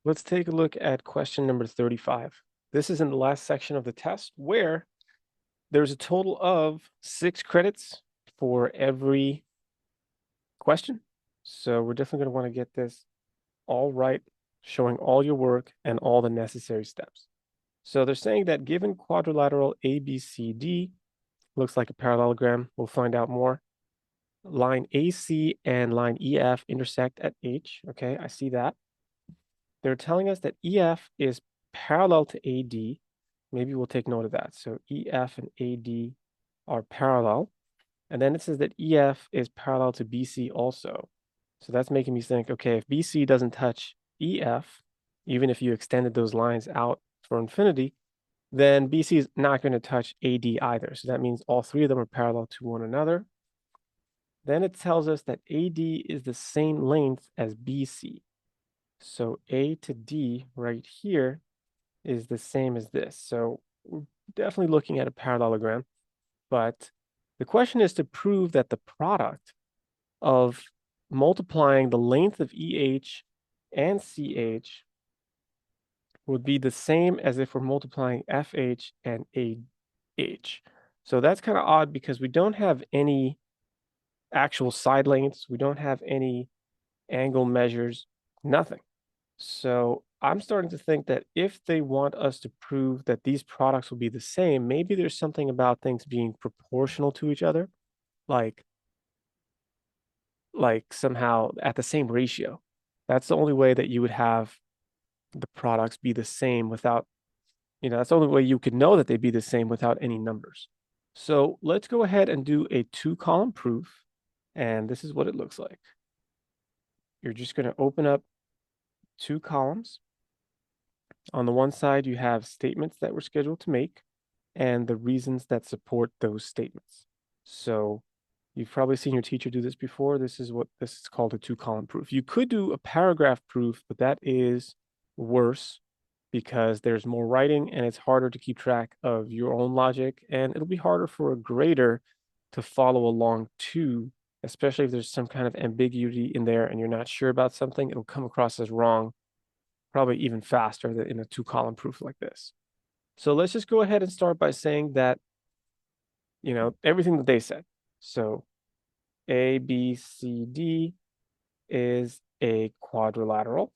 let's take a look at question number 35. This is in the last section of the test where there's a total of 6 credits for every question. So we're definitely going to want to get this all right, showing all your work and all the necessary steps. So they're saying that given quadrilateral ABCD looks like a parallelogram, we'll find out more. Line AC and line EF intersect at H. Okay, I see that. They're telling us that EF is parallel to AD. Maybe we'll take note of that. So EF and AD are parallel. And then it says that EF is parallel to BC also. So that's making me think, okay, if BC doesn't touch EF, even if you extended those lines out for infinity, then BC is not going to touch AD either. So that means all three of them are parallel to one another. Then it tells us that AD is the same length as BC. So A to D right here is the same as this. So we're definitely looking at a parallelogram, but the question is to prove that the product of multiplying the length of EH and CH would be the same as if we're multiplying FH and AH. So that's kind of odd because we don't have any actual side lengths. We don't have any angle measures, nothing. So I'm starting to think that if they want us to prove that these products will be the same, maybe there's something about things being proportional to each other, like somehow at the same ratio. That's the only way that you would have the products be the same without, that's the only way you could know that they'd be the same without any numbers. So let's go ahead and do a 2-column proof. And this is what it looks like. You're just going to open up 2 columns. On the one side, you have statements that we're scheduled to make and the reasons that support those statements. So you've probably seen your teacher do this before. This is called a 2-column proof. You could do a paragraph proof, but that is worse because there's more writing and it's harder to keep track of your own logic, and it'll be harder for a grader to follow along too, especially if there's some kind of ambiguity in there and you're not sure about something. It'll come across as wrong, probably even faster than in a 2-column proof like this. So let's just go ahead and start by saying that, everything that they said. So A, B, C, D is a quadrilateral.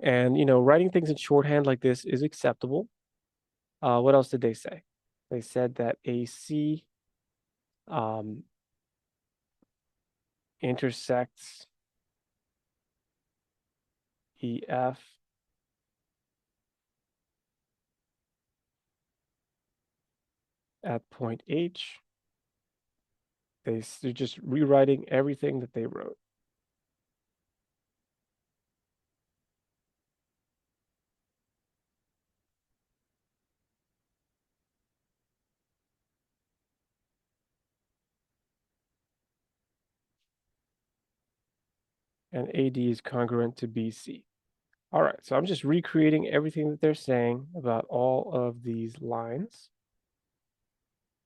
And, writing things in shorthand like this is acceptable. What else did they say? They said that AC intersects EF at point H. They're just rewriting everything that they wrote. And AD is congruent to BC. All right, so I'm just recreating everything that they're saying about all of these lines.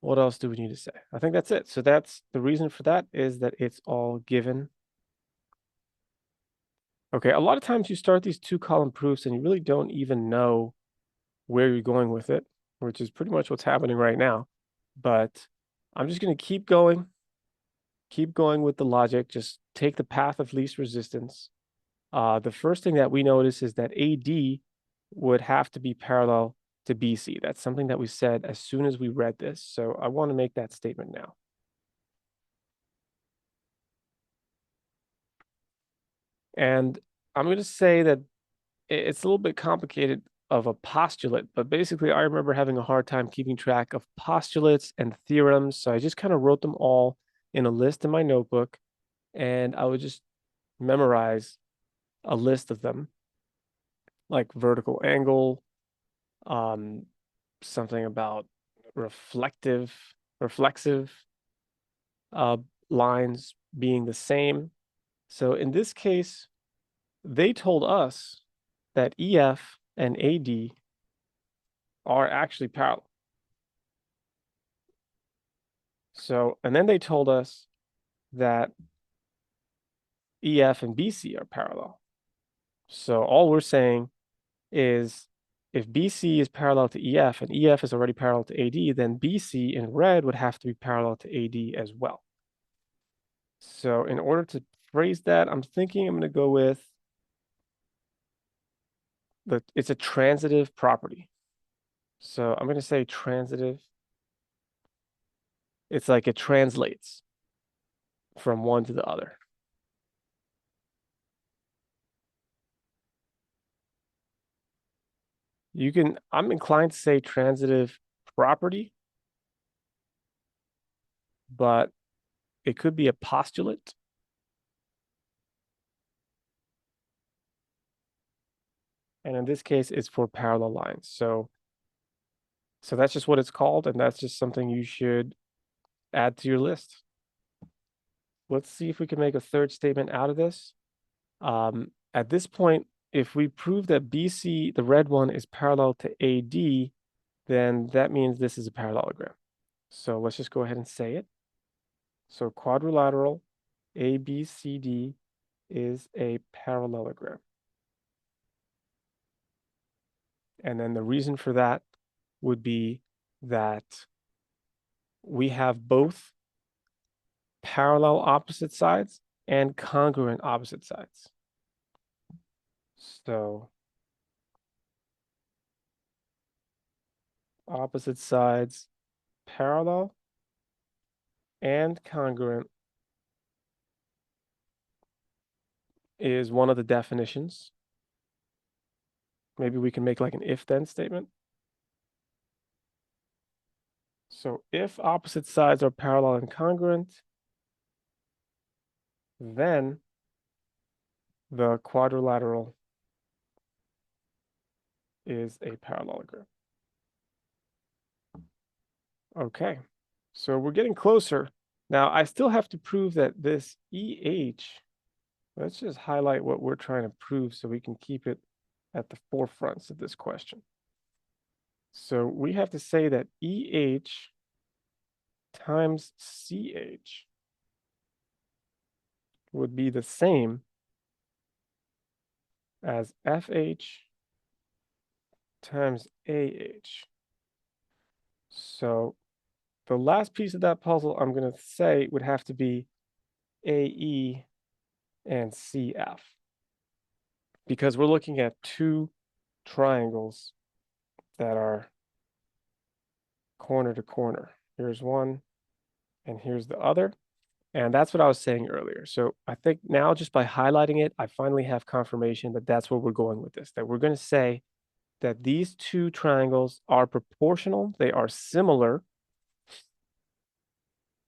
What else do we need to say? I think that's it. So that's the reason for that is that it's all given. Okay, a lot of times you start these 2-column proofs and you really don't even know where you're going with it, which is pretty much what's happening right now. But I'm just going to keep going with the logic, just take the path of least resistance. The first thing that we notice is that AD would have to be parallel to BC. That's something that we said as soon as we read this. So I want to make that statement now. And I'm going to say that it's a little bit complicated of a postulate, but basically I remember having a hard time keeping track of postulates and theorems. So I just kind of wrote them all in a list in my notebook, and I would just memorize a list of them, like vertical angle, something about reflexive lines being the same. So in this case, they told us that EF and AD are actually parallel. So, and then they told us that EF and BC are parallel. So all we're saying is if BC is parallel to EF and EF is already parallel to AD, then BC in red would have to be parallel to AD as well. So in order to phrase that, I'm thinking I'm going to go with it's a transitive property. So I'm going to say transitive. It's like it translates from one to the other. I'm inclined to say transitive property, but it could be a postulate. And in this case, it's for parallel lines. So that's just what it's called, and that's just something you should add to your list. Let's see if we can make a third statement out of this. At this point, if we prove that BC, the red one, is parallel to AD, then that means this is a parallelogram. So let's just go ahead and say it. So quadrilateral ABCD is a parallelogram. And then the reason for that would be that we have both parallel opposite sides and congruent opposite sides. So opposite sides parallel and congruent is one of the definitions. Maybe we can make like an if-then statement. So if opposite sides are parallel and congruent, then the quadrilateral is a parallelogram. Okay, so we're getting closer. Now, I still have to prove that this EH, let's just highlight what we're trying to prove so we can keep it at the forefront of this question. So we have to say that EH times CH would be the same as FH times AH. So the last piece of that puzzle I'm going to say would have to be AE and CF, because we're looking at two triangles that are corner to corner. Here's one and here's the other. And that's what I was saying earlier. So I think now just by highlighting it, I finally have confirmation that that's where we're going with this, that we're going to say that these two triangles are proportional, they are similar.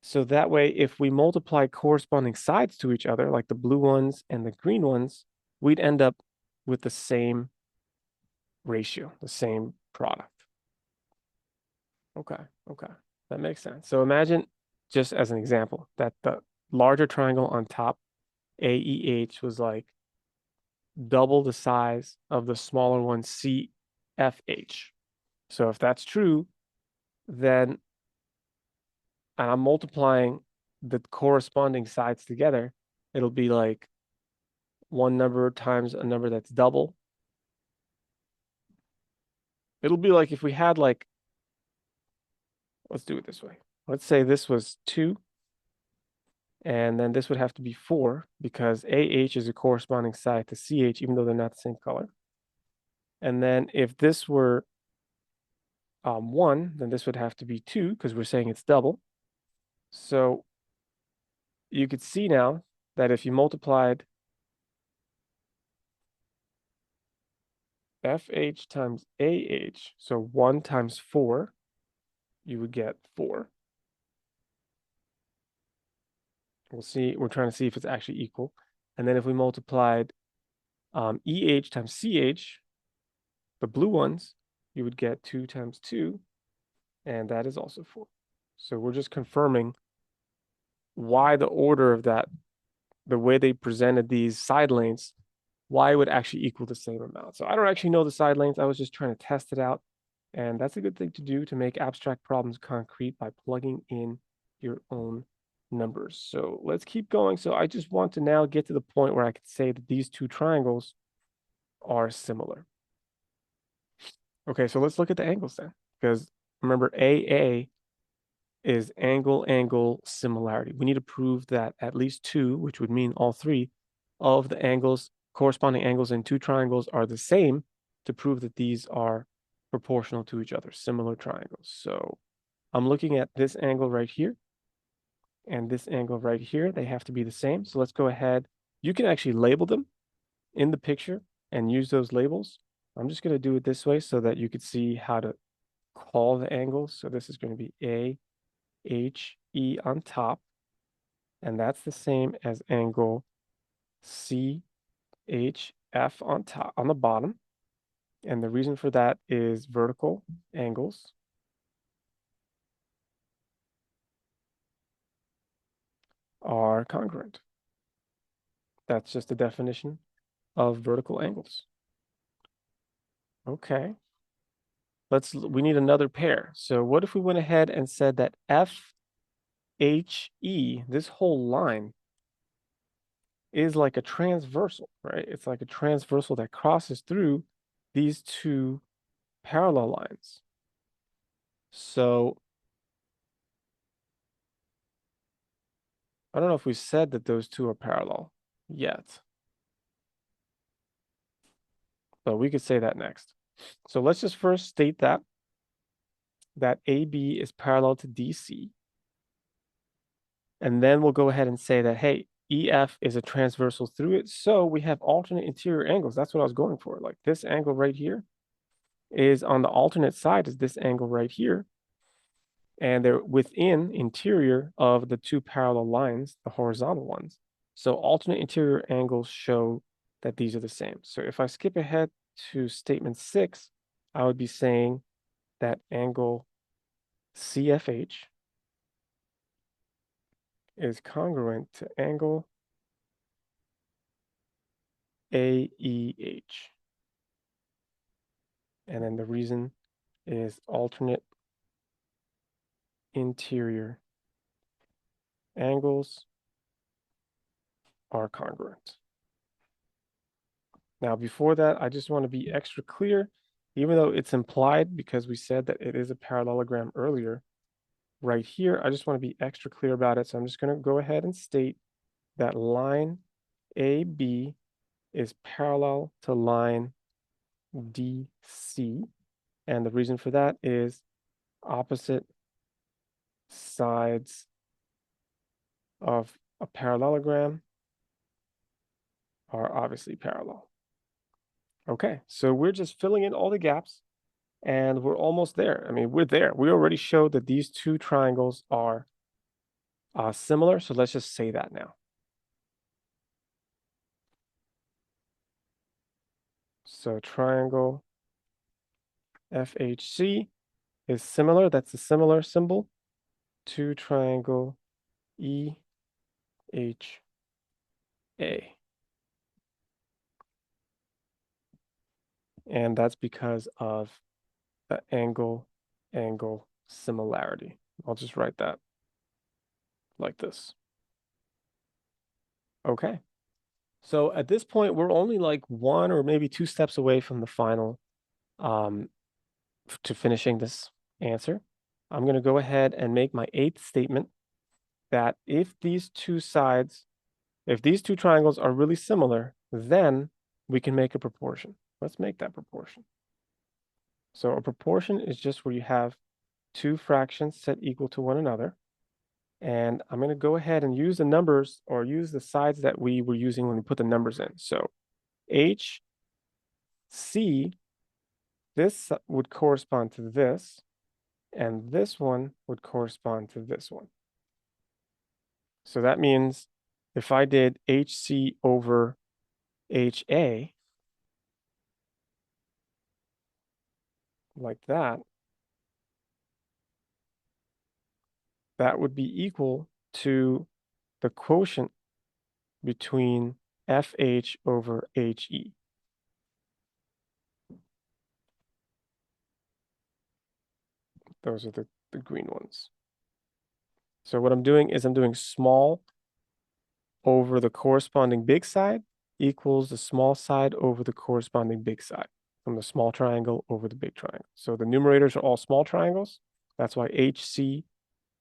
So that way, if we multiply corresponding sides to each other, like the blue ones and the green ones, we'd end up with the same ratio, the same product. Okay, that makes sense. So imagine, just as an example, that the larger triangle on top, AEH, was like double the size of the smaller one, CFH. So if that's true, then, and I'm multiplying the corresponding sides together, it'll be like one number times a number that's double. It'll be like if we had like, let's do it this way. Let's say this was 2, and then this would have to be 4 because AH is a corresponding side to CH, even though they're not the same color. And then if this were 1, then this would have to be 2 because we're saying it's double. So you could see now that if you multiplied FH times AH, so 1 times 4, you would get 4. We'll see, we're trying to see if it's actually equal. And then if we multiplied EH times CH, the blue ones, you would get 2 times 2, and that is also 4. So we're just confirming why the order of that, the way they presented these side lengths, why it would actually equal the same amount. So I don't actually know the side lengths. I was just trying to test it out. And that's a good thing to do to make abstract problems concrete by plugging in your own numbers. So let's keep going. So I just want to now get to the point where I could say that these two triangles are similar. Okay, so let's look at the angles then, because remember AA is angle-angle similarity. We need to prove that at least two, which would mean all three of the angles, corresponding angles in two triangles are the same to prove that these are proportional to each other, similar triangles. So I'm looking at this angle right here and this angle right here. They have to be the same. So let's go ahead. You can actually label them in the picture and use those labels. I'm just going to do it this way so that you could see how to call the angles. So this is going to be AHE on top, and that's the same as angle CHF on top, on the bottom. And the reason for that is vertical angles are congruent. That's just the definition of vertical angles. Okay. We need another pair. So what if we went ahead and said that FHE, this whole line, is like a transversal, right? It's like a transversal that crosses through these two parallel lines. So I don't know if we said that those two are parallel yet, but we could say that next. So let's just first state that AB is parallel to DC. And then we'll go ahead and say that, hey, EF is a transversal through it. So we have alternate interior angles. That's what I was going for. Like this angle right here is on the alternate side is this angle right here. And they're within interior of the two parallel lines, the horizontal ones. So alternate interior angles show that these are the same. So if I skip ahead to statement 6, I would be saying that angle CFH is congruent to angle AEH. And then the reason is alternate interior angles are congruent. Now, before that, I just want to be extra clear, even though it's implied because we said that it is a parallelogram earlier. Right here, I just want to be extra clear about it. So I'm just going to go ahead and state that line AB is parallel to line DC. And the reason for that is opposite sides of a parallelogram are obviously parallel. Okay, so we're just filling in all the gaps and we're almost there. I mean, we're there. We already showed that these two triangles are similar. So let's just say that now. So triangle FHC is similar. That's a similar symbol to triangle EHA. And that's because of the angle similarity. I'll just write that like this. Okay. So at this point, we're only like one or maybe two steps away from the final to finishing this answer. I'm going to go ahead and make my 8th statement that if these two triangles are really similar, then we can make a proportion. Let's make that proportion. So a proportion is just where you have two fractions set equal to one another. And I'm going to go ahead and use the numbers or use the sides that we were using when we put the numbers in. So HC, this would correspond to this, and this one would correspond to this one. So that means if I did HC over HA, like that, that would be equal to the quotient between FH over HE. Those are the green ones. So what I'm doing is I'm doing small over the corresponding big side equals the small side over the corresponding big side from the small triangle over the big triangle. So the numerators are all small triangles. That's why HC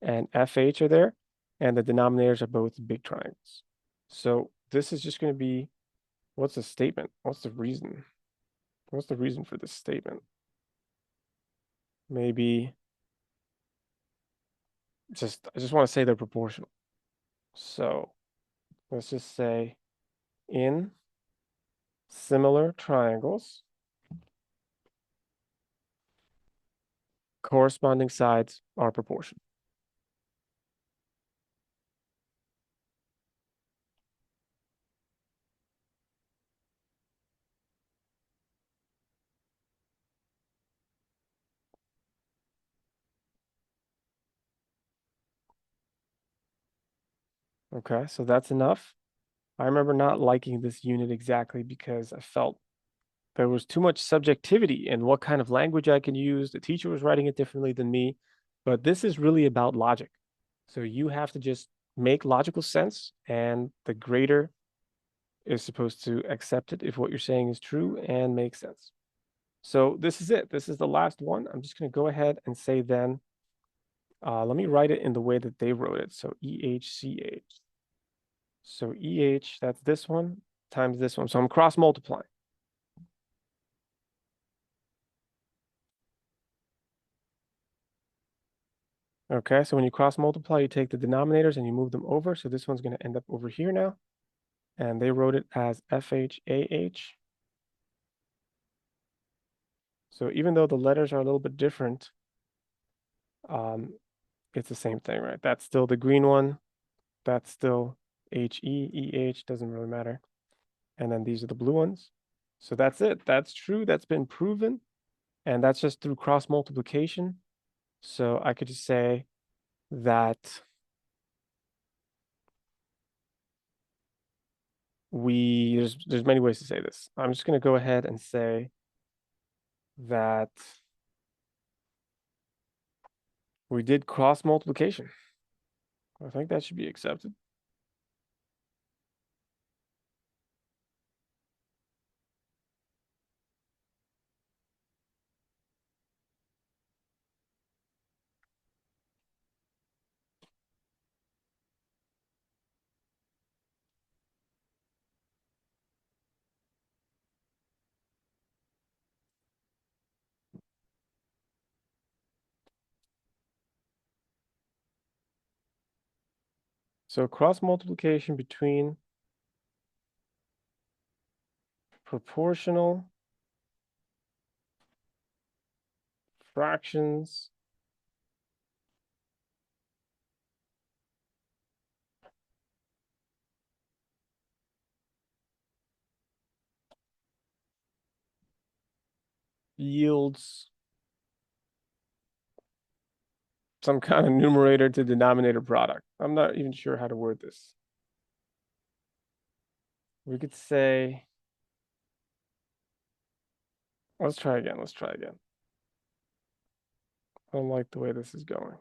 and FH are there. And the denominators are both big triangles. So this is just going to be, what's the statement? What's the reason? What's the reason for this statement? Maybe I just want to say they're proportional. So let's just say in similar triangles, corresponding sides are proportional. Okay, so that's enough. I remember not liking this unit exactly because I felt there was too much subjectivity in what kind of language I can use. The teacher was writing it differently than me, but this is really about logic. So you have to just make logical sense, and the grader is supposed to accept it if what you're saying is true and makes sense. So this is it. This is the last one. I'm just going to go ahead and say then, let me write it in the way that they wrote it. So EHCH. So EH, that's this one times this one. So I'm cross multiplying. Okay, so when you cross multiply, you take the denominators and you move them over. So this one's going to end up over here now. And they wrote it as FHAH. So even though the letters are a little bit different, it's the same thing, right? That's still the green one. That's still HEEH, doesn't really matter. And then these are the blue ones. So that's it. That's true. That's been proven. And that's just through cross multiplication. So I could just say that there's many ways to say this. I'm just going to go ahead and say that we did cross multiplication. I think that should be accepted. So cross multiplication between proportional fractions yields some kind of numerator to denominator product. I'm not even sure how to word this. We could say, let's try again. Let's try again. I don't like the way this is going.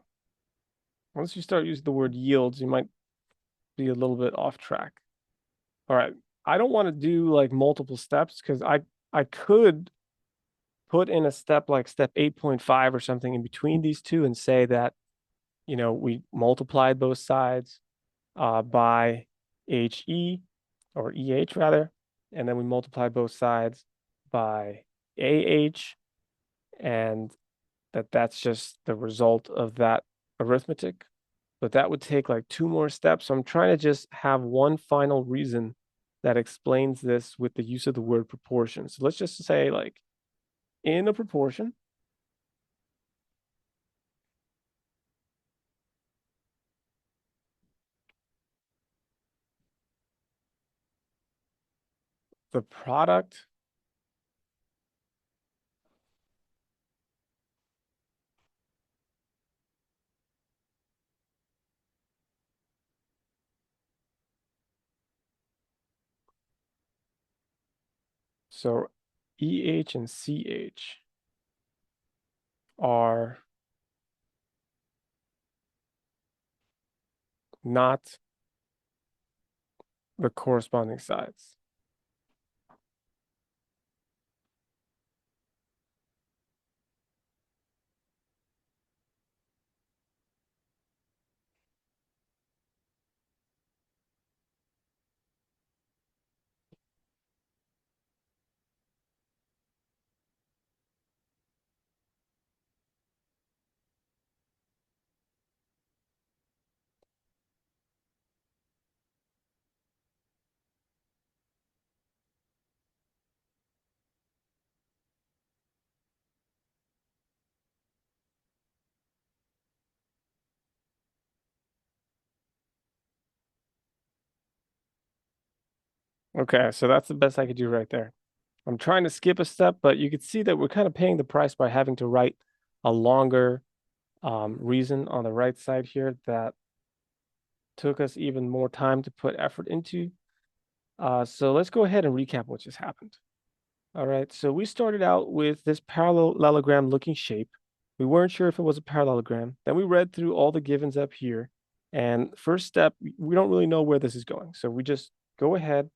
Once you start using the word yields, you might be a little bit off track. All right. I don't want to do like multiple steps because I could put in a step like step 8.5 or something in between these two and say that, we multiplied both sides by HE or EH rather, and then we multiplied both sides by AH, and that's just the result of that arithmetic. But that would take like two more steps. So I'm trying to just have one final reason that explains this with the use of the word proportion. So let's just say like in a proportion, the product so EH and CH are not the corresponding sides. Okay, so that's the best I could do right there. I'm trying to skip a step, but you could see that we're kind of paying the price by having to write a longer reason on the right side here that took us even more time to put effort into. So let's go ahead and recap what just happened. All right, so we started out with this parallelogram looking shape. We weren't sure if it was a parallelogram. Then we read through all the givens up here. And first step, we don't really know where this is going. So we just go ahead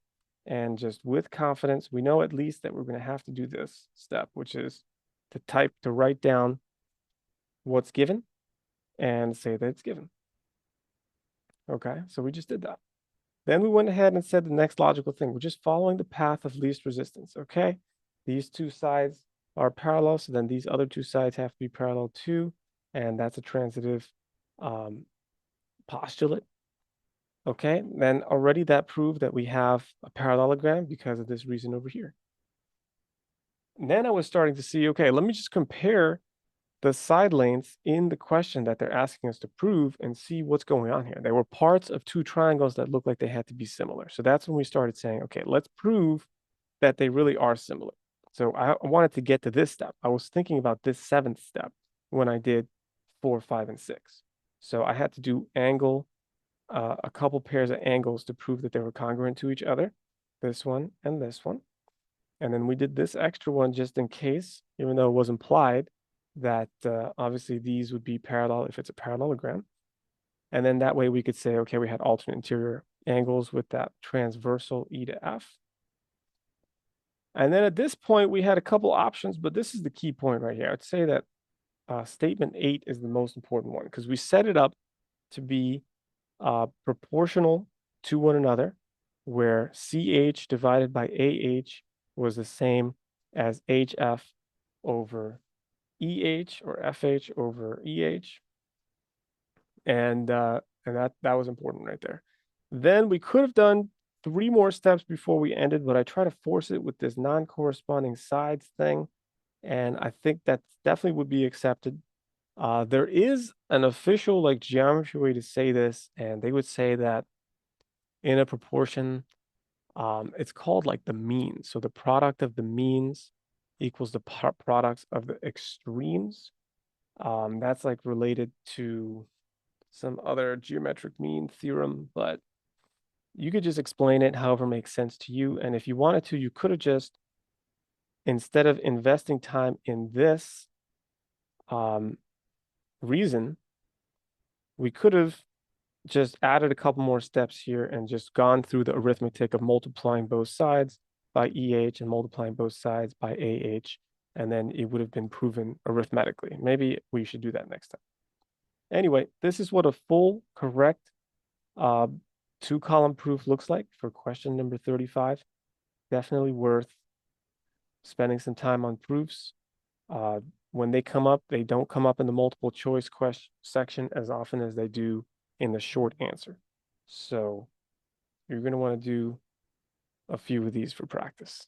and just with confidence, we know at least that we're going to have to do this step, which is to write down what's given and say that it's given. Okay, so we just did that. Then we went ahead and said the next logical thing. We're just following the path of least resistance, okay? These two sides are parallel, so then these other two sides have to be parallel too, and that's a transitive postulate. Okay, then already that proved that we have a parallelogram because of this reason over here. And then I was starting to see, okay, let me just compare the side lengths in the question that they're asking us to prove and see what's going on here. They were parts of two triangles that looked like they had to be similar. So that's when we started saying, okay, let's prove that they really are similar. So I wanted to get to this step. I was thinking about this seventh step when I did 4, 5, and 6. So I had to do a couple pairs of angles to prove that they were congruent to each other, this one and this one. And then we did this extra one just in case, even though it was implied that obviously these would be parallel if it's a parallelogram. And then that way we could say, okay, we had alternate interior angles with that transversal E to F. And then at this point, we had a couple options, but this is the key point right here. I'd say that statement 8 is the most important one because we set it up to be proportional to one another, where CH divided by AH was the same as HF over EH or FH over EH. And that was important right there. Then we could have done 3 more steps before we ended, but I try to force it with this non-corresponding sides thing. And I think that definitely would be accepted. There is an official like geometry way to say this, and they would say that in a proportion, it's called like the mean. So the product of the means equals the products of the extremes. That's like related to some other geometric mean theorem, but you could just explain it however makes sense to you. And if you wanted to, you could have just, instead of investing time in this reason, we could have just added a couple more steps here and just gone through the arithmetic of multiplying both sides by EH and multiplying both sides by AH, and then it would have been proven arithmetically. Maybe we should do that next time. Anyway, this is what a full correct 2-column proof looks like for question number 35. Definitely worth spending some time on proofs. When they come up, they don't come up in the multiple choice question section as often as they do in the short answer. So you're going to want to do a few of these for practice.